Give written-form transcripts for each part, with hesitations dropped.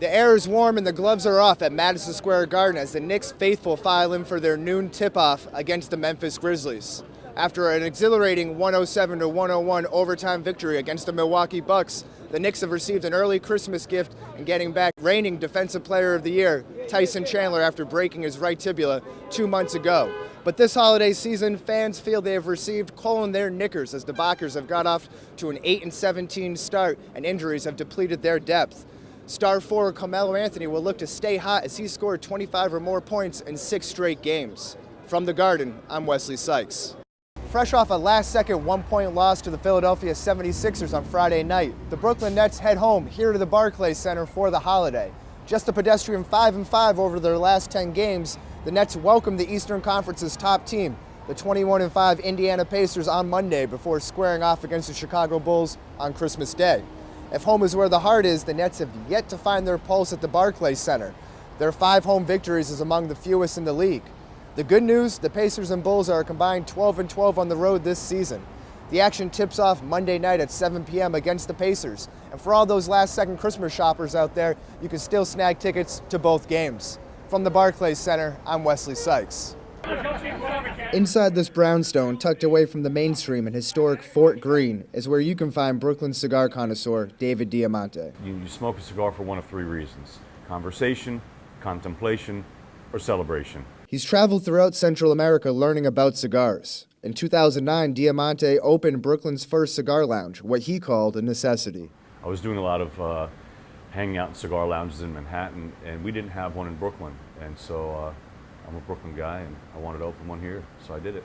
The air is warm and the gloves are off at Madison Square Garden as the Knicks faithful file in for their noon tip-off against the Memphis Grizzlies. After an exhilarating 107-101 overtime victory against the Milwaukee Bucks, the Knicks have received an early Christmas gift in getting back reigning Defensive Player of the Year, Tyson Chandler, after breaking his right tibia 2 months ago. But this holiday season, fans feel they have received coal in their knickers as the Bockers have got off to an 8-17 start and injuries have depleted their depth. Star forward Carmelo Anthony will look to stay hot as he scored 25 or more points in 6 straight games. From the Garden, I'm Wesley Sykes. Fresh off a last-second one-point loss to the Philadelphia 76ers on Friday night, the Brooklyn Nets head home here to the Barclays Center for the holiday. Just a pedestrian 5-5 over their last 10 games, the Nets welcome the Eastern Conference's top team, the 21-5 Indiana Pacers, on Monday before squaring off against the Chicago Bulls on Christmas Day. If home is where the heart is, the Nets have yet to find their pulse at the Barclays Center. Their 5 home victories is among the fewest in the league. The good news, the Pacers and Bulls are a combined 12-12 on the road this season. The action tips off Monday night at 7 p.m. against the Pacers. And for all those last-second Christmas shoppers out there, you can still snag tickets to both games. From the Barclays Center, I'm Wesley Sykes. Inside this brownstone, tucked away from the mainstream in historic Fort Greene, is where you can find Brooklyn cigar connoisseur David Diamante. You smoke a cigar for one of 3 reasons: conversation, contemplation, or celebration. He's traveled throughout Central America learning about cigars. In 2009, Diamante opened Brooklyn's first cigar lounge, what he called a necessity. I was doing a lot of hanging out in cigar lounges in Manhattan, and we didn't have one in Brooklyn, and so I'm a Brooklyn guy, and I wanted to open one here, so I did it.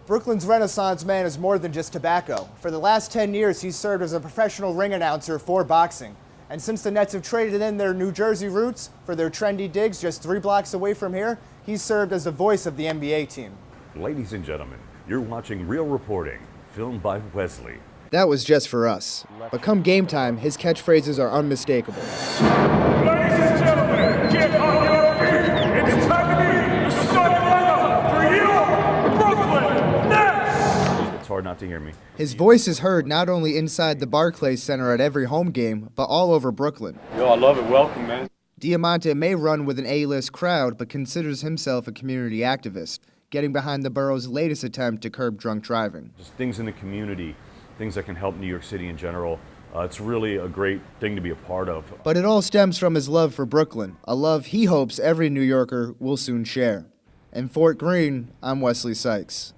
Brooklyn's Renaissance man is more than just tobacco. For the last 10 years, he's served as a professional ring announcer for boxing. And since the Nets have traded in their New Jersey roots for their trendy digs just 3 blocks away from here, he's served as the voice of the NBA team. Ladies and gentlemen, you're watching Real Reporting, filmed by Wesley. That was just for us. But come game time, his catchphrases are unmistakable. Ladies and gentlemen, get on your feet. It's time to be the starting lineup for you, Brooklyn Nets. It's hard not to hear me. His voice is heard not only inside the Barclays Center at every home game, but all over Brooklyn. Yo, I love it. Welcome, man. Diamante may run with an A-list crowd, but considers himself a community activist, getting behind the borough's latest attempt to curb drunk driving. Just things in the community, things that can help New York City in general. It's really a great thing to be a part of. But it all stems from his love for Brooklyn, a love he hopes every New Yorker will soon share. In Fort Greene, I'm Wesley Sykes.